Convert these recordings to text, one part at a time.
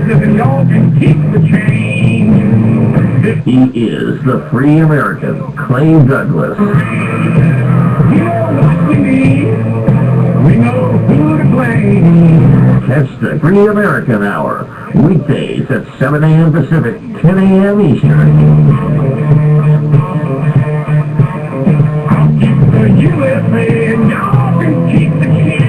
if y'all can keep the change. He is the free American, Clay Douglas. You know what we need? We know who to blame. Catch the Free American Hour, weekdays at 7 a.m. Pacific, 10 a.m. Eastern. I'll keep the USA and y'all can keep the change.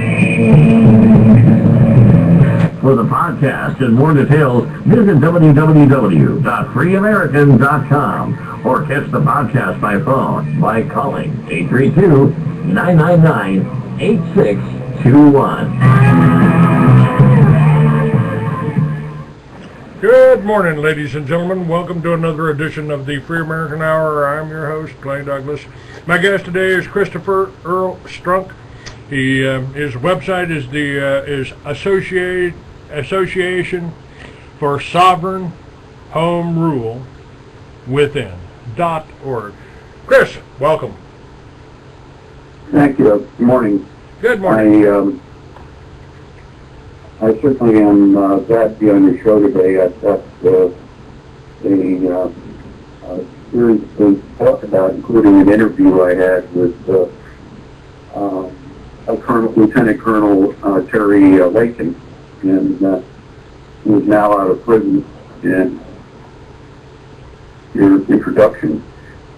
For the podcast and more details, visit www.freeamerican.com or catch the podcast by phone by calling 832-999-8621. Good morning, ladies and gentlemen. Welcome to another edition of the Free American Hour. I'm your host, Clay Douglas. My guest today is Christopher-EarlStrunk. His website is the Association for Sovereign Home Rule Within.org. Chris, welcome. Thank you. Good morning. Good morning. I certainly am glad to be on your show today. I've got a series to talk about, including an interview I had with Lieutenant Colonel Terry Lakin, and who is now out of prison. And your introduction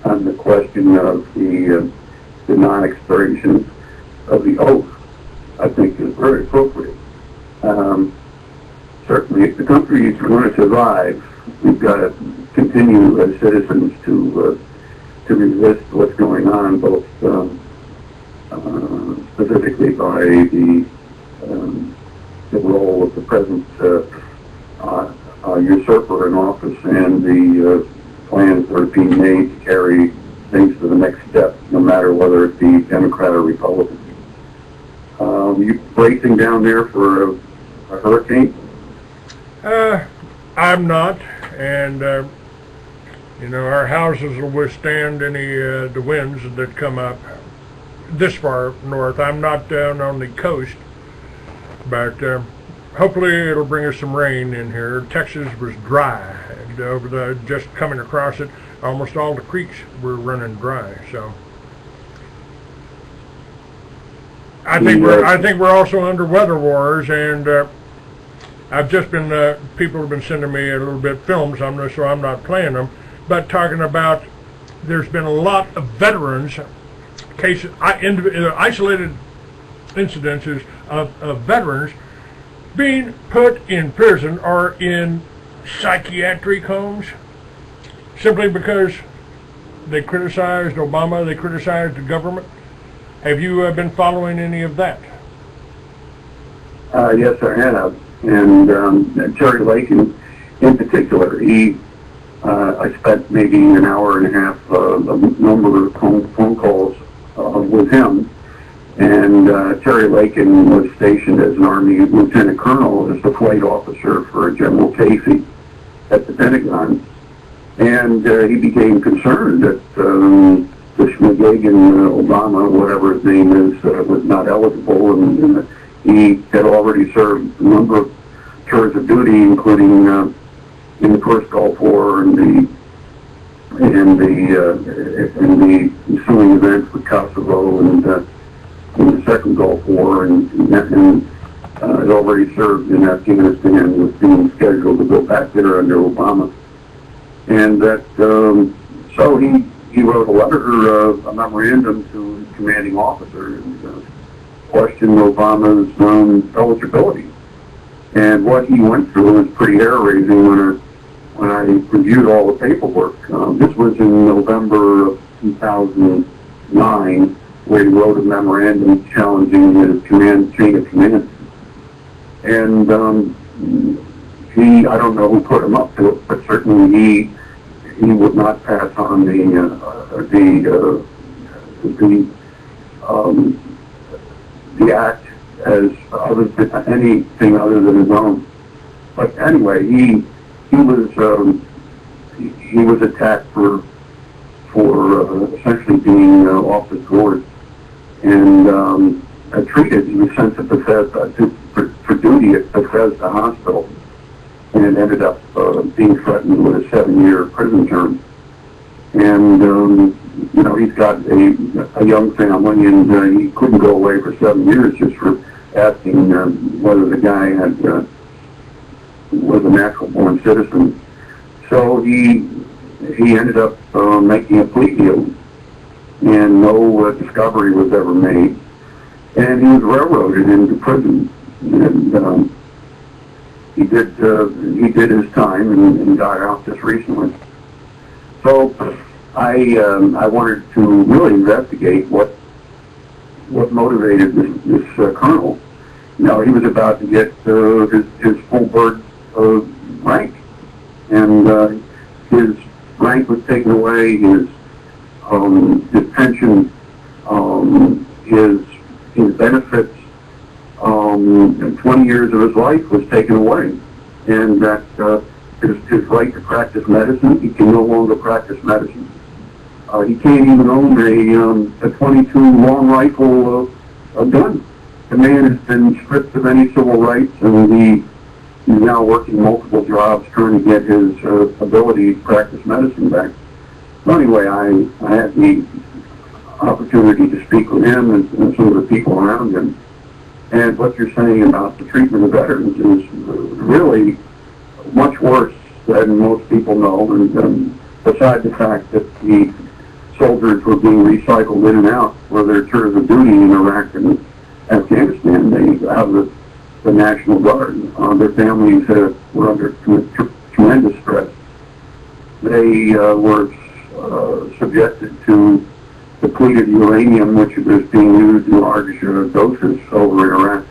on the question of the non-expiration of the oath, I think, is very appropriate. Certainly, if the country is going to survive, we've got to continue as citizens to resist what's going on, both specifically by the role of the present usurper in office and the plans that are being made to carry things to the next step, no matter whether it be Democrat or Republican. You bracing down there for a hurricane? I'm not, and our houses will withstand any the winds that come up this far north. I'm not down on the coast, but hopefully it'll bring us some rain in here. Texas was dry, and just coming across it, almost all the creeks were running dry. So I think we're also under weather wars, and I've just been people have been sending me a little bit films. I'm not playing them, but talking about there's been a lot of veterans cases, isolated incidences of veterans being put in prison or in psychiatric homes simply because they criticized Obama, they criticized the government. Have you been following any of that? Yes, I have. And Terry Lakin, in particular, I spent maybe an hour and a half, a number of phone calls with him. And Terry Lakin was stationed as an Army Lieutenant Colonel, as the flight officer for General Casey at the Pentagon. And he became concerned that Schmidt-Yagan, Obama, whatever his name is, was not eligible, and he had already served a number of tours of duty, including in the first Gulf War and the ensuing events with Kosovo and in the second Gulf War, and had already served in Afghanistan, was being scheduled to go back there under Obama. And that, so he wrote a letter, a memorandum to his commanding officer, and questioned Obama's eligibility. And what he went through was pretty hair-raising when I reviewed all the paperwork. This was in November of 2009, where he wrote a memorandum challenging his chain of command. And I don't know who put him up to it, but certainly he would not pass on the act as anything other than his own. But anyway, he was attacked for essentially being off his board and treated. He was sent to Bethesda for duty at Bethesda Hospital, and ended up being threatened with a 7-year prison term. And you know, he's got a young family, and he couldn't go away for 7 years just for asking whether the guy was a natural-born citizen. So he ended up making a plea deal, and no discovery was ever made. And he was railroaded into prison, and he did his time and got out just recently. So I wanted to really investigate what motivated this colonel. You know, he was about to get his full bird rank, and his rank was taken away. His pension, his benefits, 20 years of his life was taken away, and that his right to practice medicine, he can no longer practice medicine. He can't even own a 22 long rifle gun. The man has been stripped of any civil rights, and he's now working multiple jobs trying to get his ability to practice medicine back. So anyway, I had the opportunity to speak with him and some of the people around him. And what you're saying about the treatment of veterans is really much worse than most people know. And besides the fact that the soldiers were being recycled in and out for their tours of duty in Iraq and Afghanistan, they have the National Guard. Their families were under tremendous stress. They were subjected to depleted uranium, which was being used in large doses over in Iraq,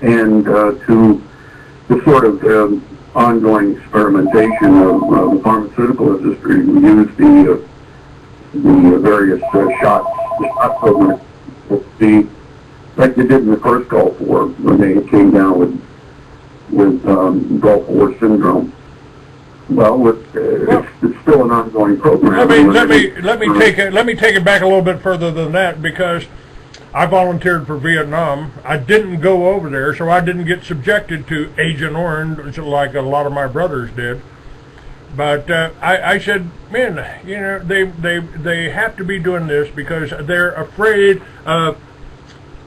and to the sort of ongoing experimentation of the pharmaceutical industry. We used the various shot programs, like they did in the first Gulf War when they came down with Gulf War syndrome. Well, it's still an ongoing program. Let me take it back a little bit further than that, because I volunteered for Vietnam. I didn't go over there, so I didn't get subjected to Agent Orange like a lot of my brothers did. But I said, man, you know, they have to be doing this because they're afraid of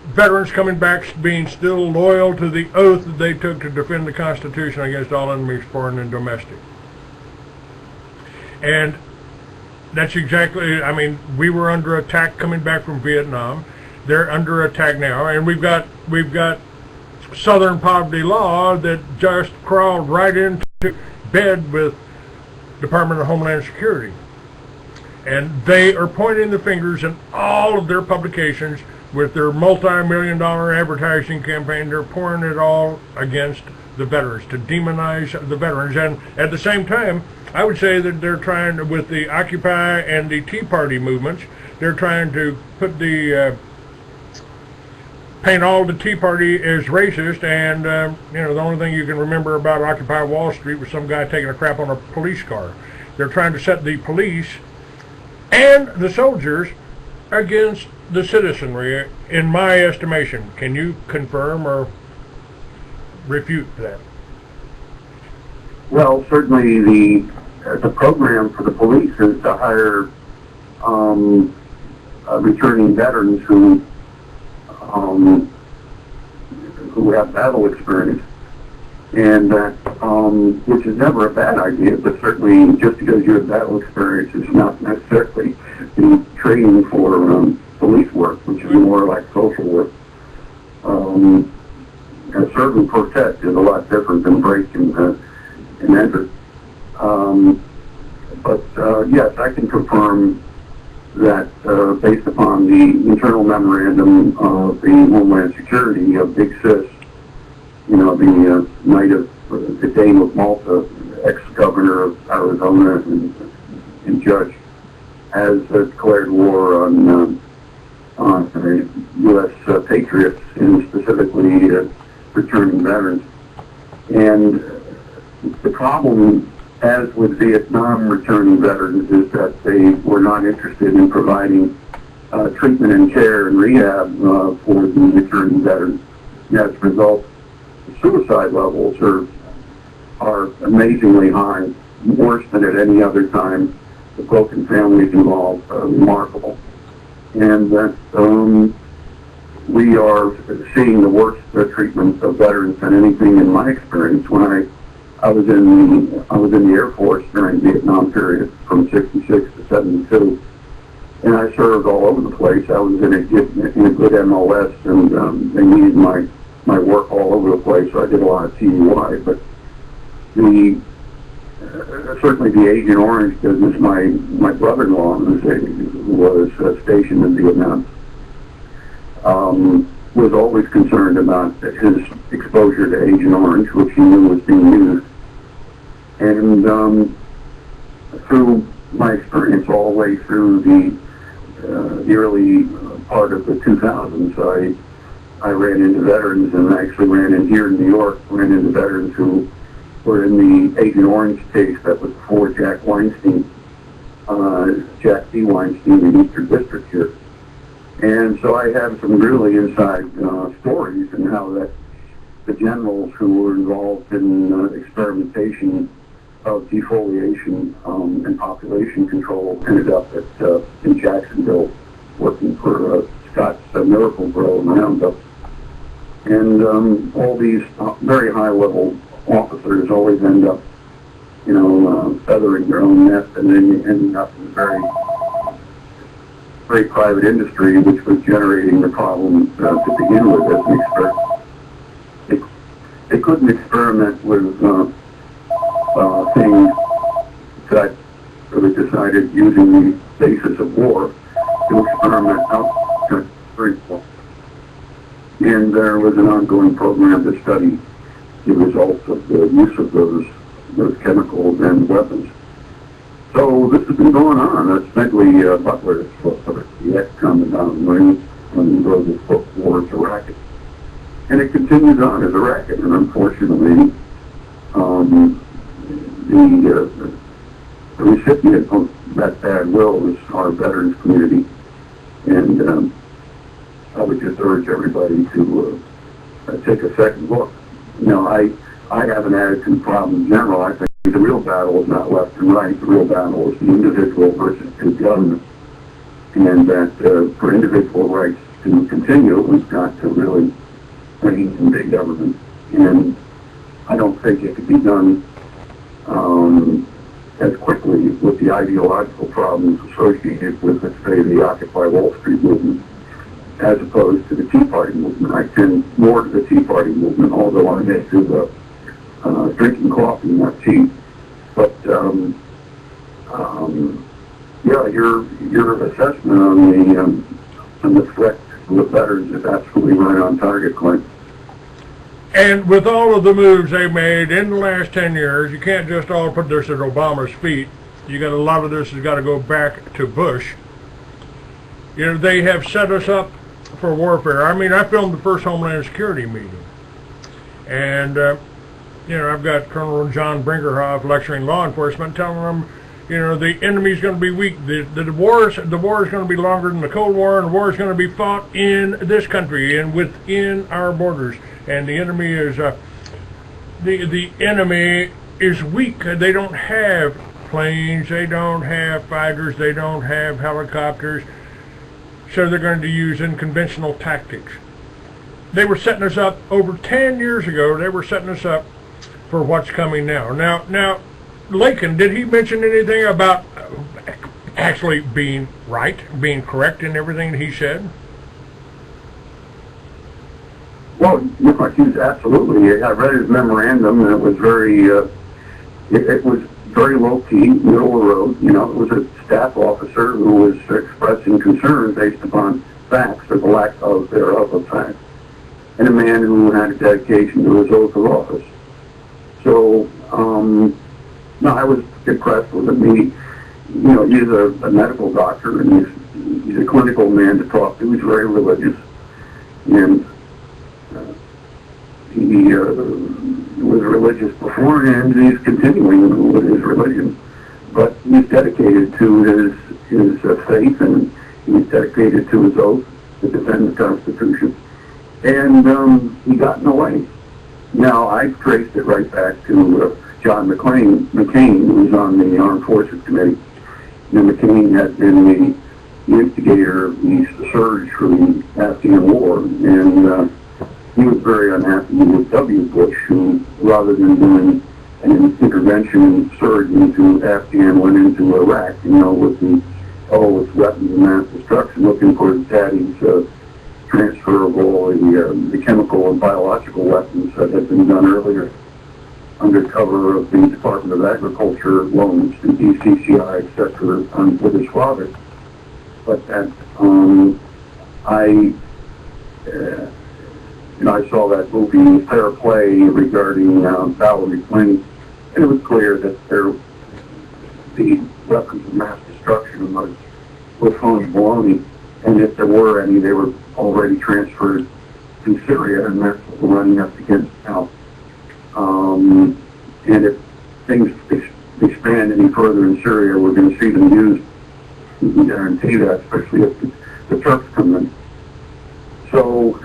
veterans coming back being still loyal to the oath that they took to defend the Constitution against all enemies, foreign and domestic. And that's exactly, I mean, we were under attack coming back from Vietnam. They're under attack now, and we've got Southern poverty law that just crawled right into bed with Department of Homeland Security. And they are pointing the fingers in all of their publications with their multi-million-dollar advertising campaign. They're pouring it all against the veterans, to demonize the veterans. And at the same time, I would say that they're trying, with the Occupy and the Tea Party movements, they're trying to put paint all the Tea Party as racist. And you know, the only thing you can remember about Occupy Wall Street was some guy taking a crap on a police car. They're trying to set the police and the soldiers against the citizenry, in my estimation. Can you confirm or refute that? Well, certainly the program for the police is to hire returning veterans who have battle experience, and which is never a bad idea. But certainly, just because you have battle experience is not necessarily the training for police work, which is more like social work. And serve and protect is a lot different than break and enter. But yes, I can confirm that based upon the internal memorandum of the Homeland Security of Big Sis, you know, the Knight of the Dame of Malta, ex-governor of Arizona and judge, has declared war on U.S. patriots, and specifically returning veterans. And the problem, as with Vietnam returning veterans, is that they were not interested in providing treatment and care and rehab for the returning veterans. And as a result, the suicide levels are amazingly high, worse than at any other time. The broken families involved are remarkable. And that we are seeing the worst treatment of veterans than anything in my experience. When I was in the Air Force during the Vietnam period from '66 to '72, and I served all over the place. I was in a good MOS, and they needed my work all over the place, so I did a lot of TUI. But certainly the Agent Orange business, my brother-in-law was stationed in Vietnam, was always concerned about his exposure to Agent Orange, which he knew was being used. And through my experience all the way through the early part of the 2000s, I ran into veterans, and actually ran in here in New York, ran into veterans who were in the Agent Orange case that was before Jack Weinstein, Jack D. Weinstein in Eastern District here. And so I have some really inside stories and how that the generals who were involved in experimentation of defoliation and population control ended up in Jacksonville working for Scott's Miracle Grow and Roundup. And all these very high-level officers always end up, feathering their own nest, and then you end up in a very private industry, which was generating the problem to begin with as an experiment. They couldn't experiment with things that they decided using the basis of war to experiment outside the. And there was an ongoing program to study the results of the use of those chemicals and weapons. So this has been going on. That's Medley Butler's book, the ex-commandant on Marines, when he wrote his book, War is a Racket. And it continues on as a racket, and unfortunately, the recipient of that bad will is our veterans community. And I would just urge everybody to take a second look. I have an attitude problem in general. I think the real battle is not left and right. The real battle is the individual versus the government. And that for individual rights to continue, we've got to really rein in big government. And I don't think it could be done as quickly with the ideological problems associated with, let's say, the Occupy Wall Street movement, as opposed to the Tea Party movement. I tend more to the Tea Party movement, although I'm into drinking coffee, not tea. But yeah, your assessment on the threat to the veterans is absolutely right on target, Clint. And with all of the moves they made in the last 10 years, you can't just all put this at Obama's feet. You got a lot of this has got to go back to Bush. They have set us up for warfare. I mean, I filmed the first Homeland Security meeting, and I've got Colonel John Brinkerhoff lecturing law enforcement, telling them, the enemy's going to be weak. The war is going to be longer than the Cold War, and the war is going to be fought in this country and within our borders. And the enemy is the enemy is weak. They don't have planes. They don't have fighters. They don't have helicopters. So they're going to use unconventional tactics. They were setting us up over 10 years ago. They were setting us up for what's coming now. Now, Lakin, did he mention anything about actually being right, being correct in everything he said? Well, he's absolutely. I read his memorandum, and it was very, it was very low key, middle of the road. It was a staff officer who was expressing concern based upon facts or the lack of thereof of facts, and a man who had a dedication to his oath of office. So, no, I was impressed with him. He's a medical doctor, and he's a clinical man to talk to. He's very religious, and he was religious beforehand, and he's continuing with his religion. But he's dedicated to his faith, and he's dedicated to his oath to defend the Constitution. And he got in the way. Now, I've traced it right back to John McCain, who was on the Armed Forces Committee. And McCain had been the instigator of the surge for the Afghan war, and he was very unhappy with W. Bush, who, rather than doing an intervention surge into Afghan, went into Iraq, with with weapons of mass destruction, looking for daddy's transferable, the chemical and biological weapons that had been done earlier under cover of the Department of Agriculture loans to DCCI, etc., with his father. But that I saw that movie Fair Play regarding Valerie McClain, and it was clear that the weapons of mass destruction was phony baloney, and if there were any, they were already transferred to Syria, and that's what we're running up against now. And if things expand any further in Syria, we're going to see them used. You can guarantee that, especially if the Turks come in. So,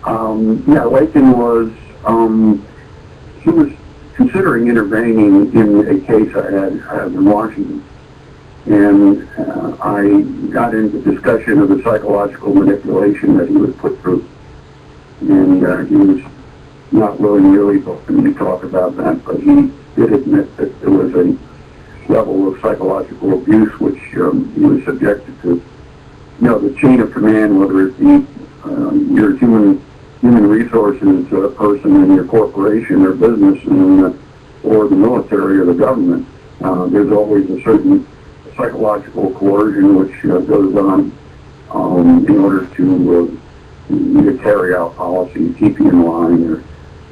Lakin was, he was considering intervening in a case I had in Washington. And I got into discussion of the psychological manipulation that he would put through. And he was not willing really to talk about that, but he did admit that there was a level of psychological abuse which he was subjected to. The chain of command, whether it be your human resources person in your corporation or business or the military or the government, there's always a certain psychological coercion which goes on in order to either carry out policy, keep you in line,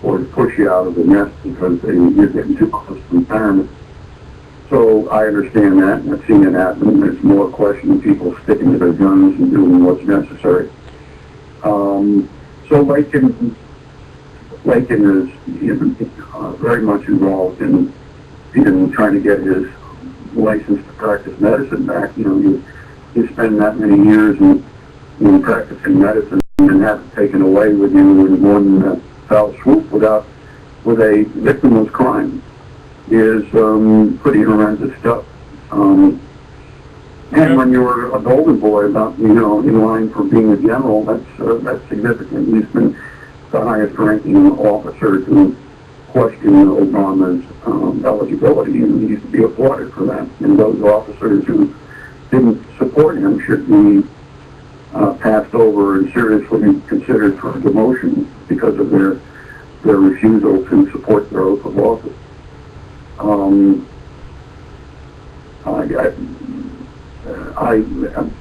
or to push you out of the nest because you're getting too close to retirement. So I understand that, and I've seen it happen. There's more question of people sticking to their guns and doing what's necessary. So Lakin is very much involved in trying to get his license to practice medicine back. You spend that many years in practicing medicine and have it taken away with you in one foul swoop with a victimless crime is pretty horrendous stuff. And when you were a golden boy about in line for being a general, that's significant. He's been the highest ranking officer to question Obama's eligibility, and he used to be applauded for that. And those officers who didn't support him should be passed over and seriously considered for demotion because of their refusal to support their oath of office.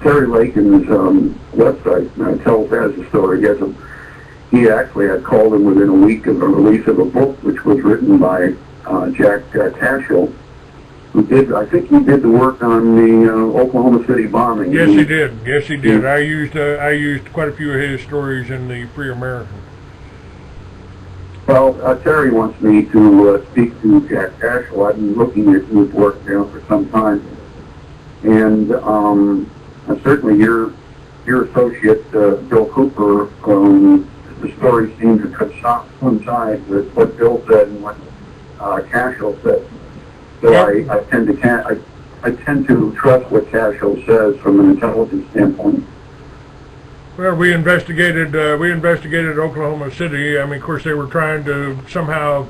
Terry Lakin's website tells as a story. He actually had called him within a week of the release of a book which was written by Jack Cashill, who I think he did the work on the Oklahoma City bombing. Yes, he did. Yes, he did. I used quite a few of his stories in the Free American. Well, Terry wants me to speak to Jack Cashill. I've been looking at his work now for some time, and certainly your associate Bill Cooper. The story seems to coincide with what Bill said and what Cashill said. So yep. I tend to trust what Cashill says from an intelligence standpoint. Well, we investigated Oklahoma City. I mean, of course, they were trying to somehow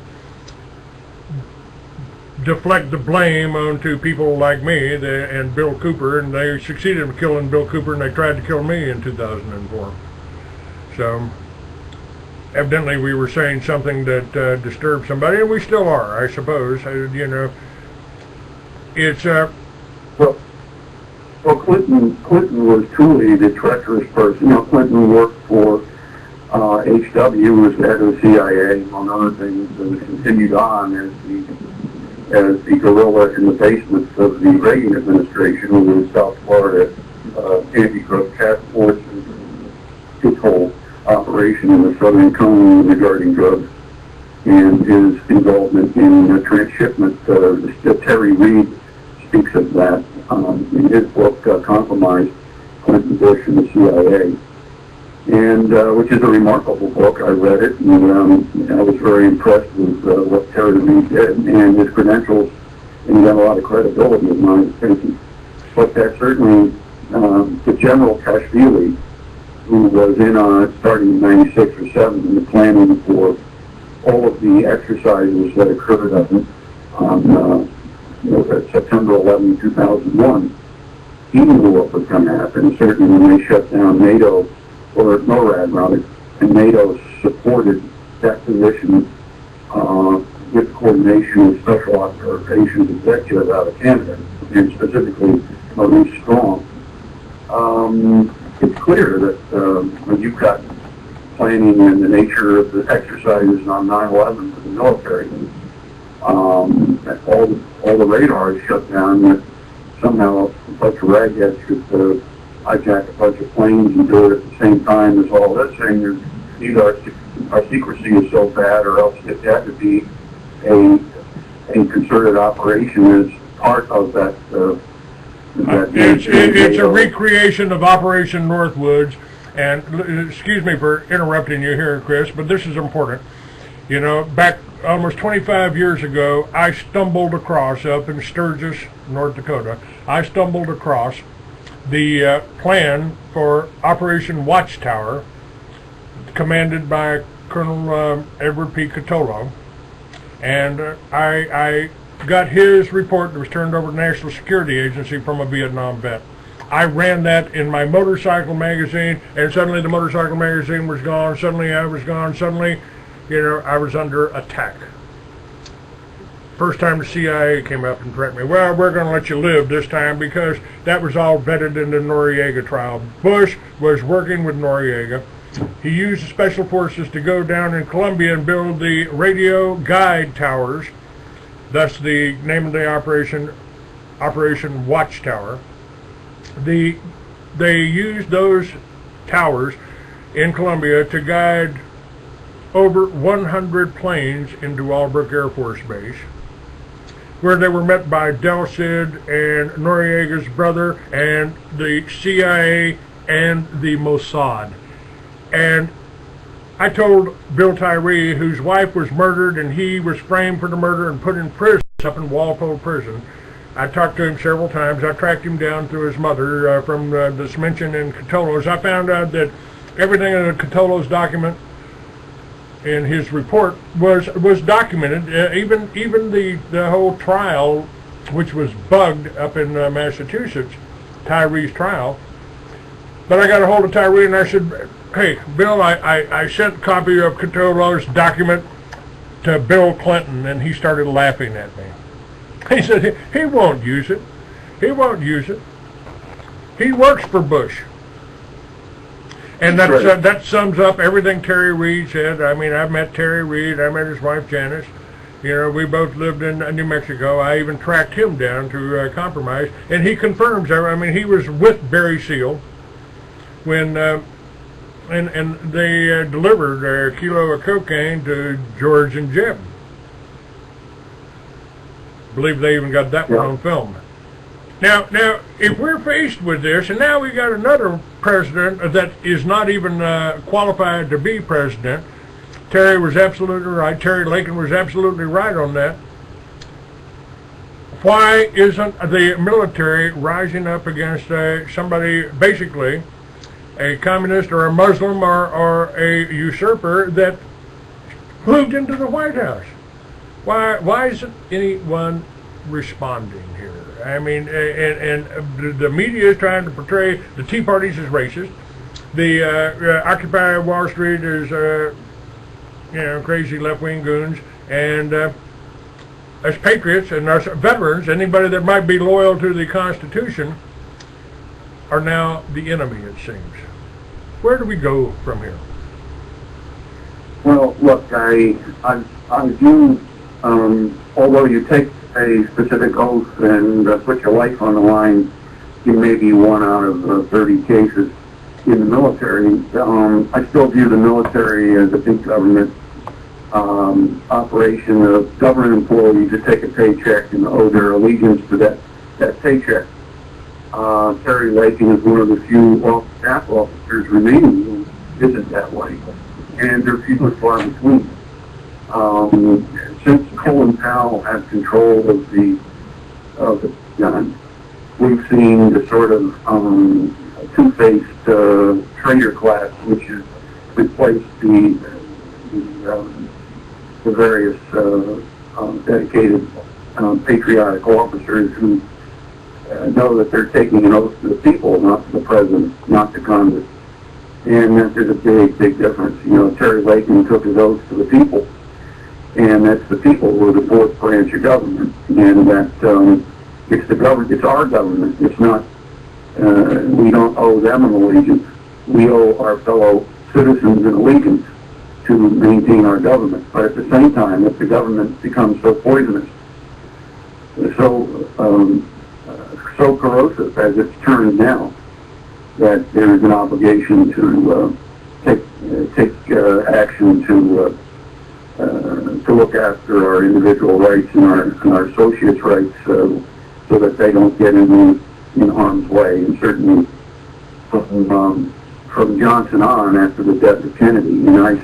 deflect the blame onto people like me and Bill Cooper, and they succeeded in killing Bill Cooper, and they tried to kill me in 2004. So evidently we were saying something that disturbed somebody, and we still are, I suppose. It's Well, Clinton was truly the treacherous person. Clinton worked for HW, who was the head of the CIA, among other things, and continued on as the gorilla in the basements of the Reagan administration, who was South Florida anti-drug task force, and his whole operation in the Southern Cone regarding drugs, and his involvement in transshipment. Terry Reid speaks of that in his book, Compromise, Clinton, Bush, and the CIA. and which is a remarkable book. I read it, and I was very impressed with what Terry Reid did and his credentials, and he got a lot of credibility in my opinion. But that certainly, the General Kashvili, who was in on it starting in 96 or 7 in the planning for all of the exercises that occurred on September 11, 2001, he knew what was going to happen. Certainly when they shut down NATO, or NORAD rather, and NATO supported that position with coordination with Special Operations Executive out of Canada, and specifically Maurice Strong. It's clear that when you've got planning and the nature of the exercises on 9/11 for the military, all the radar is shut down, that somehow a bunch of ragheads could hijack a bunch of planes and do it at the same time as all this, saying that either our secrecy is so bad, or else it had to be a concerted operation as part of that. It's a recreation of Operation Northwoods, and excuse me for interrupting you here, Chris, but this is important. You know, back almost 25 years ago, I stumbled across, up in Sturgis, North Dakota, I stumbled across the plan for Operation Watchtower, commanded by Colonel Edward P. Catolo, and I got his report that was turned over to the National Security Agency from a Vietnam vet. I ran that in my motorcycle magazine, and suddenly the motorcycle magazine was gone, suddenly I was gone, suddenly, you know, I was under attack. First time the CIA came up and threatened me, well, we're going to let you live this time, because that was all vetted in the Noriega trial. Bush was working with Noriega. He used the special forces to go down in Colombia and build the radio guide towers, thus the name of the operation, Operation Watchtower. They used those towers in Colombia to guide over 100 planes into Albrook Air Force Base, where they were met by Del Cid and Noriega's brother and the CIA and the Mossad. And I told Bill Tyree, whose wife was murdered and he was framed for the murder and put in prison up in Walpole Prison. I talked to him several times. I tracked him down through his mother from this mention in Catolo's. I found out that everything in Catolo's document in his report was documented. Even the whole trial, which was bugged up in Massachusetts, Tyree's trial. But I got a hold of Tyree and I said, hey, Bill, I sent a copy of Catolo's document to Bill Clinton, and he started laughing at me. He said, he won't use it. He won't use it. He works for Bush. And that sums up everything Terry Reid said. I mean, I've met Terry Reid. I met his wife, Janice. You know, we both lived in New Mexico. I even tracked him down to compromise. And he confirms, I mean, he was with Barry Seal when, and they delivered a kilo of cocaine to George and Jim. I believe they even got that one on film. Now, if we're faced with this, and now we got another president that is not even qualified to be president, Terry was absolutely right. Terry Lakin was absolutely right on that. Why isn't the military rising up against somebody, basically a communist or a Muslim or a usurper that moved into the White House? Why isn't anyone responding here? I mean, and the media is trying to portray the Tea Parties as racist. The Occupy Wall Street is, you know, crazy left-wing goons. And as patriots and as veterans, anybody that might be loyal to the Constitution are now the enemy, it seems. Where do we go from here? Well, look, I do, although you take a specific oath and put your life on the line, you may be one out of 30 cases in the military. I still view the military as a big government operation of government employees to take a paycheck and owe their allegiance to that paycheck. Terry Lakin is one of the few staff officers remaining isn't that way, and they're few and far between. Since Colin Powell has control of the gun, we've seen the sort of two-faced traitor class, which has replaced the various dedicated patriotic officers who know that they're taking an oath to the people, not to the president, not to Congress. And that there's a big, big difference. You know, Terry Lakin took his oath to the people, and that's the people who are the fourth branch of government, and that it's the government, it's our government. It's not, we don't owe them an allegiance. We owe our fellow citizens an allegiance to maintain our government. But at the same time, if the government becomes so poisonous, so corrosive as it's turned now, that there is an obligation to take action to look after our individual rights and our associates' rights, so that they don't get in harm's way. And certainly from Johnson on, after the death of Kennedy, and I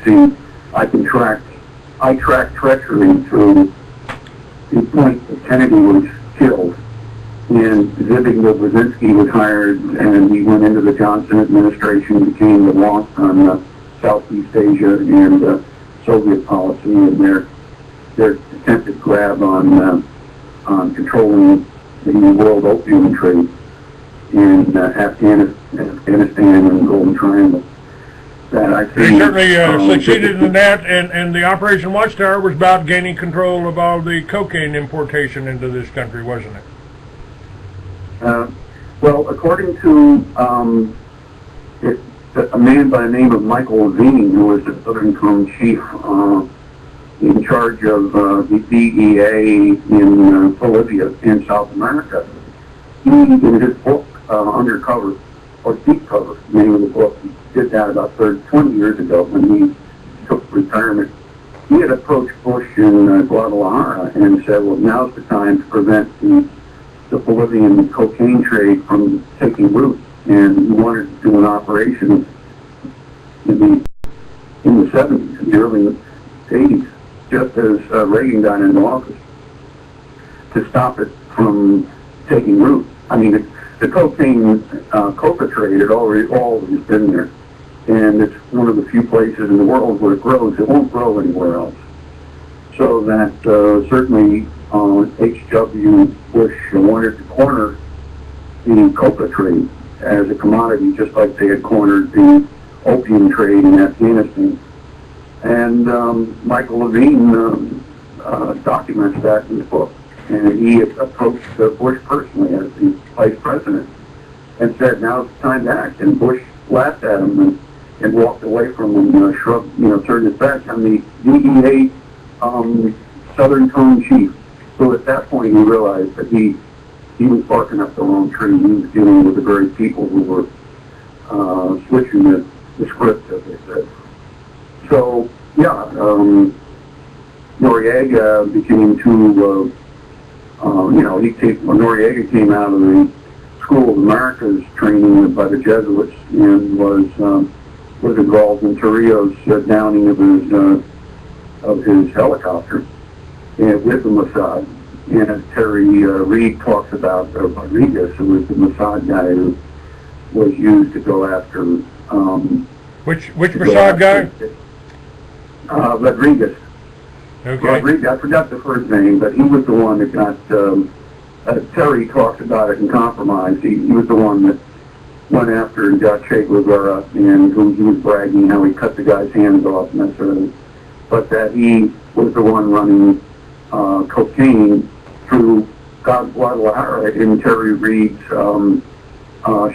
track treachery through the point that Kennedy was killed, and Zbigniew Brzezinski was hired, and he went into the Johnson administration, became the wonk on Southeast Asia and Soviet policy, and their attempted grab on controlling the world opium trade in Afghanistan and the Golden Triangle. That I think he certainly succeeded in that, and the Operation Watchtower was about gaining control of all the cocaine importation into this country, wasn't it? Well, according to a man by the name of Michael Levine, who was the Southern Cone chief in charge of the DEA in Bolivia in South America, he, in his book, Undercover, or Deep Cover, the name of the book, he did that about 20 years ago when he took retirement. He had approached Bush in Guadalajara and said, well, now's the time to prevent the Bolivian cocaine trade from taking root, and he wanted to do an operation in the 70s, in the early 80s, just as Reagan got into office, to stop it from taking root. I mean, the cocaine coca trade had always been there, and it's one of the few places in the world where it grows. It won't grow anywhere else. So that certainly H.W. Bush wanted to corner the coca trade as a commodity, just like they had cornered the opium trade in Afghanistan. And Michael Levine documents that in his book. And he approached Bush personally as the vice president and said, now's the time to act. And Bush laughed at him and walked away from him, shrugged, turned his back on the DEA Southern Cone chief. So at that point he realized that he was barking up the wrong tree. He was dealing with the very people who were switching the script, as they said. So, yeah, Noriega became too, Noriega came out of the School of America's training by the Jesuits and was involved in Torrijos' downing of his helicopter and with the Mossad. And Terry Reid talks about Rodriguez, who was the Mossad guy who was used to go after. Which Mossad guy? Rodriguez. Okay. Rodriguez, I forgot the first name, but he was the one that got, Terry talks about it in Compromise. He was the one that went after and got Che Guevara, and he was bragging how he cut the guy's hands off and that sort of thing. But that he was the one running cocaine through Guadalajara in Terry Reid's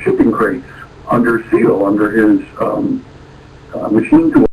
shipping crates under seal, under his machine tool.